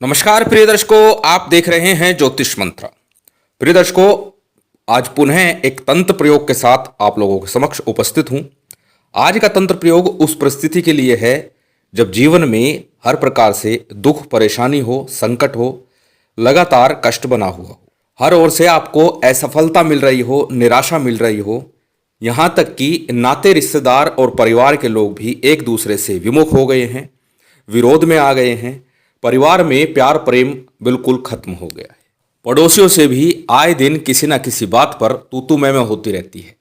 नमस्कार प्रिय दर्शकों, आप देख रहे हैं ज्योतिष मंत्र। प्रिय दर्शकों, आज पुनः एक तंत्र प्रयोग के साथ आप लोगों के समक्ष उपस्थित हूं। आज का तंत्र प्रयोग उस परिस्थिति के लिए है जब जीवन में हर प्रकार से दुख, परेशानी हो, संकट हो, लगातार कष्ट बना हुआ हो, हर ओर से आपको असफलता मिल रही हो, निराशा मिल रही हो, यहाँ तक कि नाते, रिश्तेदार और परिवार के लोग भी एक दूसरे से विमुख हो गए हैं, विरोध में आ गए हैं, परिवार में प्यार प्रेम बिल्कुल खत्म हो गया है। पड़ोसियों से भी आए दिन किसी न किसी बात पर तू मैं होती रहती है।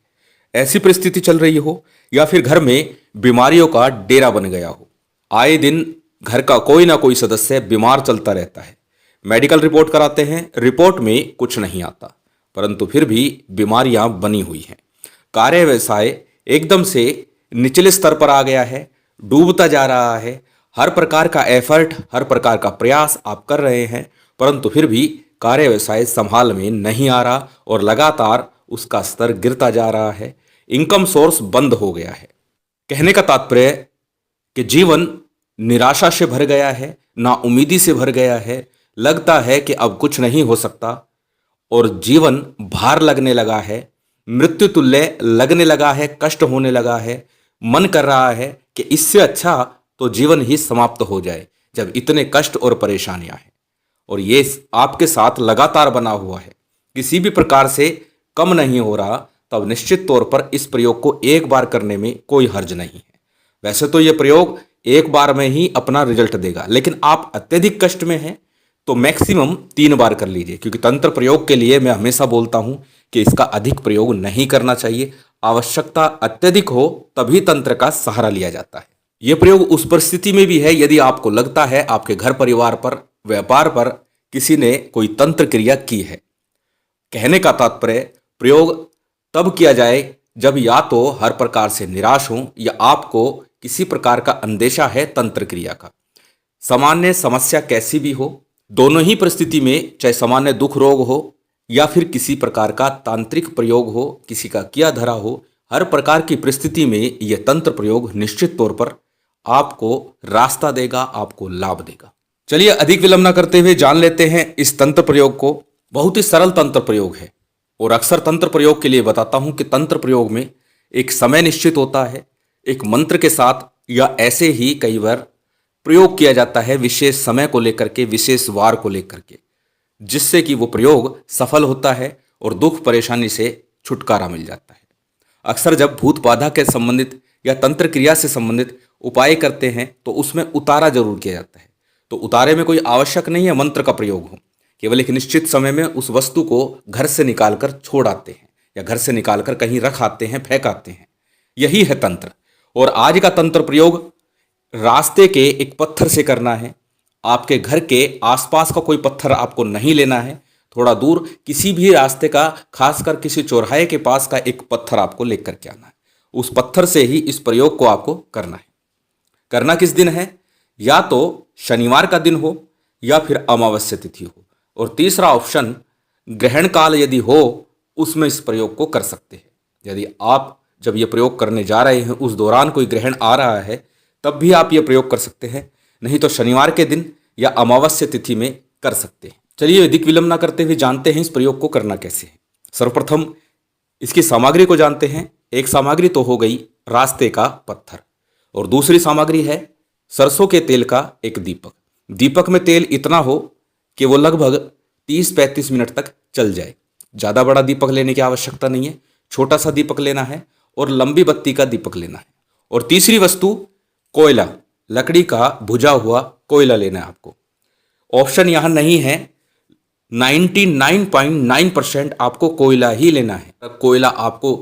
ऐसी परिस्थिति चल रही हो या फिर घर में बीमारियों का डेरा बन गया हो, आए दिन घर का कोई ना कोई सदस्य बीमार चलता रहता है। मेडिकल रिपोर्ट कराते हैं, रिपोर्ट में कुछ नहीं आता, परंतु फिर भी बीमारियां बनी हुई हैं। कार्य व्यवसाय एकदम से निचले स्तर पर आ गया है, डूबता जा रहा है। हर प्रकार का एफर्ट, हर प्रकार का प्रयास आप कर रहे हैं, परंतु फिर भी कार्य व्यवसाय संभाल में नहीं आ रहा और लगातार उसका स्तर गिरता जा रहा है। इनकम सोर्स बंद हो गया है। कहने का तात्पर्य कि जीवन निराशा से भर गया है, नाउम्मीदी से भर गया है। लगता है कि अब कुछ नहीं हो सकता और जीवन भार लगने लगा है, मृत्यु तुल्य लगने लगा है, कष्ट होने लगा है। मन कर रहा है कि इससे अच्छा तो जीवन ही समाप्त हो जाए, जब इतने कष्ट और परेशानियां हैं और ये आपके साथ लगातार बना हुआ है, किसी भी प्रकार से कम नहीं हो रहा, तब निश्चित तौर पर इस प्रयोग को एक बार करने में कोई हर्ज नहीं है। वैसे तो ये प्रयोग एक बार में ही अपना रिजल्ट देगा, लेकिन आप अत्यधिक कष्ट में हैं तो मैक्सिमम 3 बार कर लीजिए, क्योंकि तंत्र प्रयोग के लिए मैं हमेशा बोलता हूं कि इसका अधिक प्रयोग नहीं करना चाहिए। आवश्यकता अत्यधिक हो तभी तंत्र का सहारा लिया जाता है। यह प्रयोग उस परिस्थिति में भी है यदि आपको लगता है आपके घर परिवार पर, व्यापार पर किसी ने कोई तंत्र क्रिया की है। कहने का तात्पर्य, प्रयोग तब किया जाए जब या तो हर प्रकार से निराश हो या आपको किसी प्रकार का अंदेशा है तंत्र क्रिया का। सामान्य समस्या कैसी भी हो, दोनों ही परिस्थिति में, चाहे सामान्य दुख रोग हो या फिर किसी प्रकार का तांत्रिक प्रयोग हो, किसी का किया धरा हो, हर प्रकार की परिस्थिति में यह तंत्र प्रयोग निश्चित तौर पर आपको रास्ता देगा, आपको लाभ देगा। चलिए अधिक विलंब न करते हुए जान लेते हैं इस तंत्र प्रयोग को। बहुत ही सरल तंत्र प्रयोग है और अक्सर तंत्र प्रयोग के लिए बताता हूं कि तंत्र प्रयोग में एक समय निश्चित होता है, एक मंत्र के साथ, या ऐसे ही कई बार प्रयोग किया जाता है विशेष समय को लेकर के, विशेष वार को लेकर के, जिससे कि वो प्रयोग सफल होता है और दुख परेशानी से छुटकारा मिल जाता है। अक्सर जब भूत बाधा के संबंधित या तंत्र क्रिया से संबंधित उपाय करते हैं तो उसमें उतारा जरूर किया जाता है। तो उतारे में कोई आवश्यक नहीं है मंत्र का प्रयोग हो, केवल एक निश्चित समय में उस वस्तु को घर से निकालकर छोड़ आते हैं या घर से निकालकर कहीं रख आते हैं, फेंक आते हैं। यही है तंत्र। और आज का तंत्र प्रयोग रास्ते के एक पत्थर से करना है। आपके घर के आसपास का कोई पत्थर आपको नहीं लेना है, थोड़ा दूर किसी भी रास्ते का, खासकर किसी चौराहे के पास का एक पत्थर आपको लेकर के आना है। उस पत्थर से ही इस प्रयोग को आपको करना है। करना किस दिन है? या तो शनिवार का दिन हो या फिर अमावस्या तिथि हो, और तीसरा ऑप्शन ग्रहण काल यदि हो, उसमें इस प्रयोग को कर सकते हैं। यदि आप जब ये प्रयोग करने जा रहे हैं उस दौरान कोई ग्रहण आ रहा है, तब भी आप ये प्रयोग कर सकते हैं, नहीं तो शनिवार के दिन या अमावस्या तिथि में कर सकते हैं। चलिए अधिक विलंब न करते हुए जानते हैं इस प्रयोग को करना कैसे है। सर्वप्रथम इसकी सामग्री को जानते हैं। एक सामग्री तो हो गई रास्ते का पत्थर, और दूसरी सामग्री है सरसों के तेल का एक दीपक। दीपक में तेल इतना हो कि वो लगभग 30-35 मिनट तक चल जाए। ज़्यादा बड़ा दीपक लेने की आवश्यकता नहीं है, छोटा सा दीपक लेना है और लंबी बत्ती का दीपक लेना है। और तीसरी वस्तु कोयला, लकड़ी का भुजा हुआ कोयला लेना है आपको। ऑप्शन यहाँ नहीं है, 99.9% आपको कोयला ही लेना है। कोयला आपको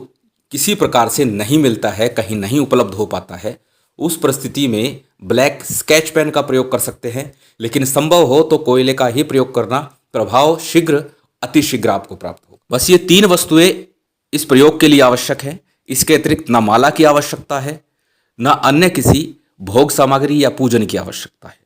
किसी प्रकार से नहीं मिलता है, कहीं नहीं उपलब्ध हो पाता है, उस परिस्थिति में ब्लैक स्केच पेन का प्रयोग कर सकते हैं, लेकिन संभव हो तो कोयले का ही प्रयोग करना, प्रभाव शीघ्र, अति शीघ्र आपको प्राप्त हो। बस ये 3 वस्तुएं इस प्रयोग के लिए आवश्यक है। इसके अतिरिक्त ना माला की आवश्यकता है, ना अन्य किसी भोग सामग्री या पूजन की आवश्यकता है।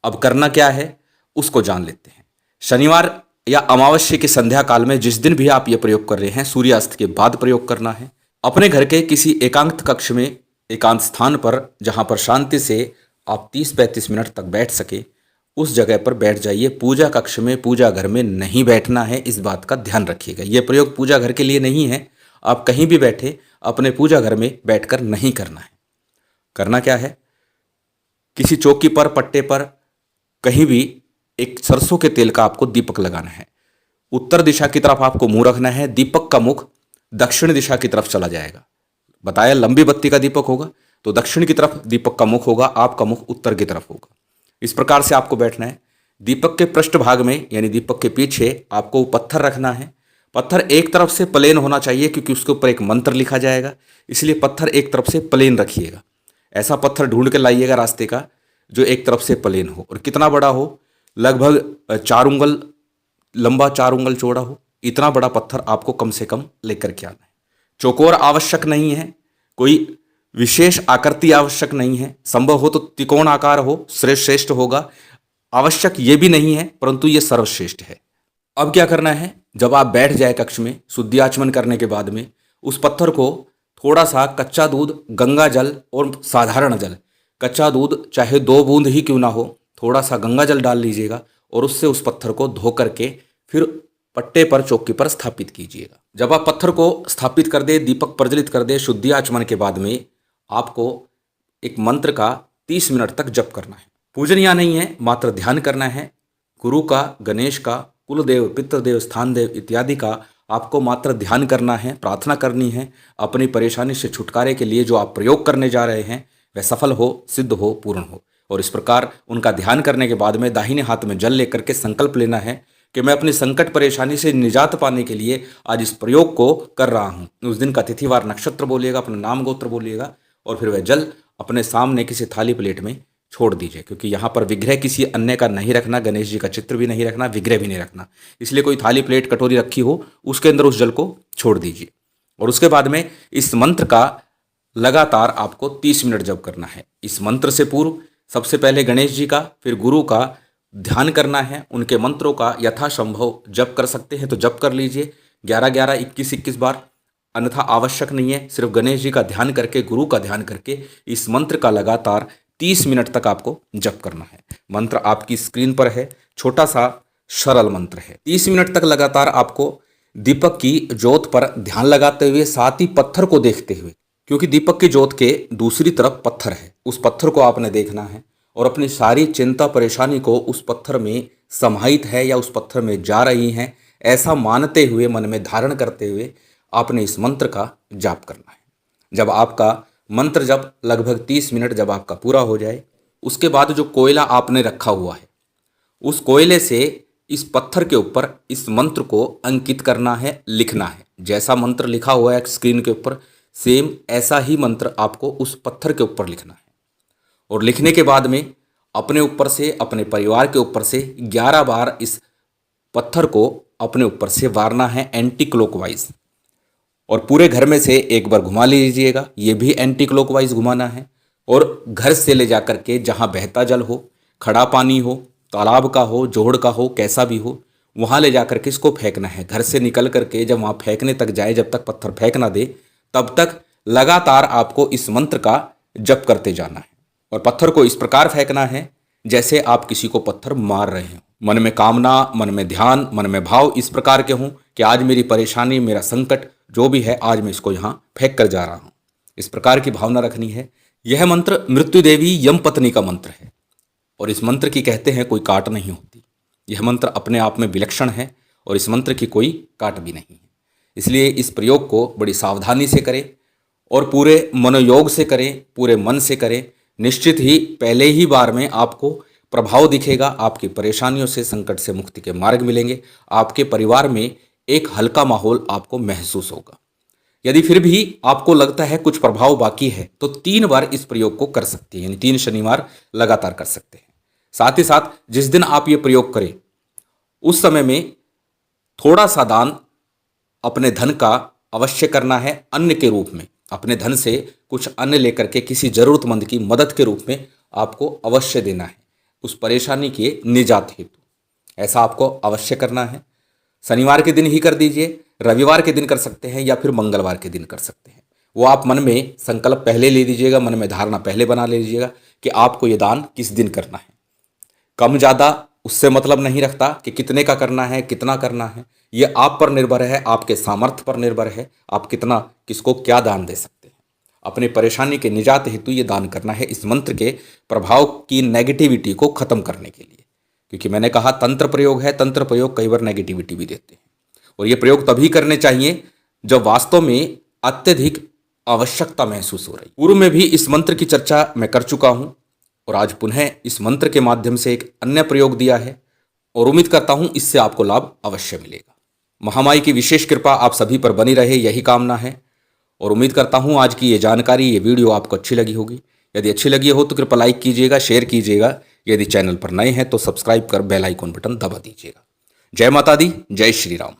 अब करना क्या है उसको जान लेते हैं। शनिवार या अमावस्या की संध्या काल में, जिस दिन भी आप ये प्रयोग कर रहे हैं, सूर्यास्त के बाद प्रयोग करना है। अपने घर के किसी एकांत कक्ष में, एकांत स्थान पर, जहां पर शांति से आप 30-35 मिनट तक बैठ सके, उस जगह पर बैठ जाइए। पूजा कक्ष में, पूजा घर में नहीं बैठना है, इस बात का ध्यान रखिएगा। यह प्रयोग पूजा घर के लिए नहीं है। आप कहीं भी बैठे, अपने पूजा घर में बैठकर नहीं करना है। करना क्या है, किसी चौकी पर, पट्टे पर, कहीं भी एक सरसों के तेल का आपको दीपक लगाना है। उत्तर दिशा की तरफ आपको मुंह रखना है। दीपक का मुख दक्षिण दिशा की तरफ चला जाएगा। बताया लंबी बत्ती का दीपक होगा तो दक्षिण की तरफ दीपक का मुख होगा, आपका मुख उत्तर की तरफ होगा। इस प्रकार से आपको बैठना है। दीपक के पृष्ठ भाग में यानी दीपक के पीछे आपको पत्थर रखना है। पत्थर एक तरफ से प्लेन होना चाहिए क्योंकि उसके ऊपर एक मंत्र लिखा जाएगा, इसलिए पत्थर एक तरफ से प्लेन रखिएगा। ऐसा पत्थर ढूंढ के लाइएगा रास्ते का जो एक तरफ से प्लेन हो और कितना बड़ा हो, लगभग 4 उंगल लंबा, 4 उंगल चौड़ा हो। इतना बड़ा पत्थर आपको कम से कम लेकर के आना है। चौकोर आवश्यक नहीं है, कोई विशेष आकृति आवश्यक नहीं है। संभव हो तो त्रिकोण आकार हो, श्रेष्ठ होगा। आवश्यक ये भी नहीं है, परंतु ये सर्वश्रेष्ठ है। अब क्या करना है, जब आप बैठ जाए कक्ष में, शुद्धि आचमन करने के बाद में उस पत्थर को थोड़ा सा कच्चा दूध, गंगा जल और साधारण जल, कच्चा दूध चाहे 2 बूंद ही क्यों ना हो, थोड़ा सा गंगा जल डाल लीजिएगा और उससे उस पत्थर को धो करके फिर पट्टे पर, चौकी पर स्थापित कीजिएगा। जब आप पत्थर को स्थापित कर दे, दीपक प्रज्वलित कर दे, शुद्धि आचमन के बाद में आपको एक मंत्र का 30 मिनट तक जप करना है। पूजन या नहीं है, मात्र ध्यान करना है। गुरु का, गणेश का, कुलदेव, पितृदेव, स्थान देव इत्यादि का आपको मात्र ध्यान करना है, प्रार्थना करनी है। अपनी परेशानी से छुटकारे के लिए जो आप प्रयोग करने जा रहे हैं वह सफल हो, सिद्ध हो, पूर्ण हो। और इस प्रकार उनका ध्यान करने के बाद में दाहिने हाथ में जल लेकर के संकल्प लेना है कि मैं अपनी संकट परेशानी से निजात पाने के लिए आज इस प्रयोग को कर रहा हूँ। उस दिन का तिथिवार नक्षत्र बोलिएगा, अपना नाम गोत्र बोलिएगा और फिर वह जल अपने सामने किसी थाली प्लेट में छोड़ दीजिए। क्योंकि यहाँ पर विग्रह किसी अन्य का नहीं रखना, गणेश जी का चित्र भी नहीं रखना, विग्रह भी नहीं रखना। इसलिए कोई थाली प्लेट कटोरी रखी हो उसके अंदर उस जल को छोड़ दीजिए। और उसके बाद में इस मंत्र का लगातार आपको 30 मिनट जप करना है। इस मंत्र से पूर्व सबसे पहले गणेश जी का, फिर गुरु का ध्यान करना है। उनके मंत्रों का यथासंभव जप कर सकते हैं तो जप कर लीजिए 11-11, 21-21 बार, अन्यथा आवश्यक नहीं है। सिर्फ गणेश जी का ध्यान करके, गुरु का ध्यान करके इस मंत्र का लगातार 30 मिनट तक आपको जप करना है। मंत्र आपकी स्क्रीन पर है, छोटा सा सरल मंत्र है। 30 मिनट तक लगातार आपको दीपक की ज्योत पर ध्यान लगाते हुए, साथ ही पत्थर को देखते हुए, क्योंकि दीपक की ज्योत के दूसरी तरफ पत्थर है, उस पत्थर को आपने देखना है और अपनी सारी चिंता परेशानी को उस पत्थर में समाहित है या उस पत्थर में जा रही हैं ऐसा मानते हुए, मन में धारण करते हुए आपने इस मंत्र का जाप करना है। जब आपका मंत्र जब लगभग 30 मिनट जब आपका पूरा हो जाए, उसके बाद जो कोयला आपने रखा हुआ है उस कोयले से इस पत्थर के ऊपर इस मंत्र को अंकित करना है, लिखना है। जैसा मंत्र लिखा हुआ है स्क्रीन के ऊपर, सेम ऐसा ही मंत्र आपको उस पत्थर के ऊपर लिखना है। और लिखने के बाद में अपने ऊपर से, अपने परिवार के ऊपर से 11 बार इस पत्थर को अपने ऊपर से वारना है एंटी क्लॉकवाइज। और पूरे घर में से एक बार घुमा लीजिएगा, ये भी एंटी क्लॉकवाइज घुमाना है। और घर से ले जा करके जहाँ बहता जल हो, खड़ा पानी हो, तालाब का हो, जोड़ का हो, कैसा भी हो, वहाँ ले जा करके इसको फेंकना है। घर से निकल करके जब वहाँ फेंकने तक जाए, जब तक पत्थर फेंक ना दे तब तक लगातार आपको इस मंत्र का जप करते जाना है। और पत्थर को इस प्रकार फेंकना है जैसे आप किसी को पत्थर मार रहे हो। मन में कामना, मन में ध्यान, मन में भाव इस प्रकार के हों कि आज मेरी परेशानी, मेरा संकट जो भी है, आज मैं इसको यहाँ फेंक कर जा रहा हूँ। इस प्रकार की भावना रखनी है। यह मंत्र मृत्यु देवी यम पत्नी का मंत्र है और इस मंत्र की कहते हैं कोई काट नहीं होती। यह मंत्र अपने आप में विलक्षण है और इस मंत्र की कोई काट भी नहीं है। इसलिए इस प्रयोग को बड़ी सावधानी से करें और पूरे मनोयोग से करें, पूरे मन से करें। निश्चित ही पहले ही बार में आपको प्रभाव दिखेगा, आपकी परेशानियों से, संकट से मुक्ति के मार्ग मिलेंगे। आपके परिवार में एक हल्का माहौल आपको महसूस होगा। यदि फिर भी आपको लगता है कुछ प्रभाव बाकी है तो 3 बार इस प्रयोग को कर सकते हैं, यानी 3 शनिवार लगातार कर सकते हैं। साथ ही साथ जिस दिन आप ये प्रयोग करें उस समय में थोड़ा सा दान अपने धन का अवश्य करना है, अन्न के रूप में। अपने धन से कुछ अन्न लेकर के किसी जरूरतमंद की मदद के रूप में आपको अवश्य देना है, उस परेशानी के निजात हेतु। ऐसा आपको अवश्य करना है। शनिवार के दिन ही कर दीजिए, रविवार के दिन कर सकते हैं या फिर मंगलवार के दिन कर सकते हैं। वो आप मन में संकल्प पहले ले लीजिएगा, मन में धारणा पहले बना ले लीजिएगा कि आपको ये दान किस दिन करना है। कम ज़्यादा उससे मतलब नहीं रखता कि कितने का करना है, कितना करना है। ये आप पर निर्भर है, आपके सामर्थ्य पर निर्भर है, आप कितना किसको क्या दान दे सकते हैं। अपनी परेशानी के निजात हेतु ये दान करना है इस मंत्र के प्रभाव की नेगेटिविटी को खत्म करने के लिए। क्योंकि मैंने कहा तंत्र प्रयोग है, तंत्र प्रयोग कई बार नेगेटिविटी भी देते हैं, और ये प्रयोग तभी करने चाहिए जब वास्तव में अत्यधिक आवश्यकता महसूस हो रही। पूर्व में भी इस मंत्र की चर्चा मैं कर चुका हूं और आज पुनः इस मंत्र के माध्यम से एक अन्य प्रयोग दिया है और उम्मीद करता हूं इससे आपको लाभ अवश्य मिलेगा। महामाई की विशेष कृपा आप सभी पर बनी रहे, यही कामना है। और उम्मीद करता हूं आज की ये जानकारी, ये वीडियो आपको अच्छी लगी होगी। यदि अच्छी लगी हो तो कृपया लाइक कीजिएगा, शेयर कीजिएगा। यदि चैनल पर नए हैं तो सब्सक्राइब कर बेल आइकॉन बटन दबा दीजिएगा। जय माता दी, जय श्री राम।